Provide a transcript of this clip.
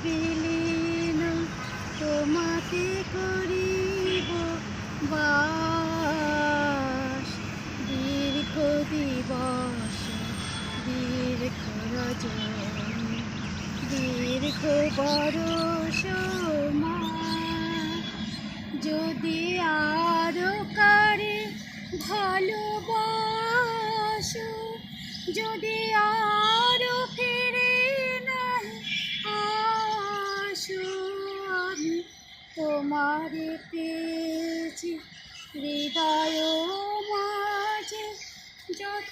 বিলীন তোমাকে করিব বাস। দীর্ঘ দিবস দীর্ঘ রজনী দীর্ঘ বরষ যদি আরো কারে ভালোবাসো, যদি আরো ফিরে নাই আসো, আমি তোমারে পেয়েছি হৃদয় মাঝে যত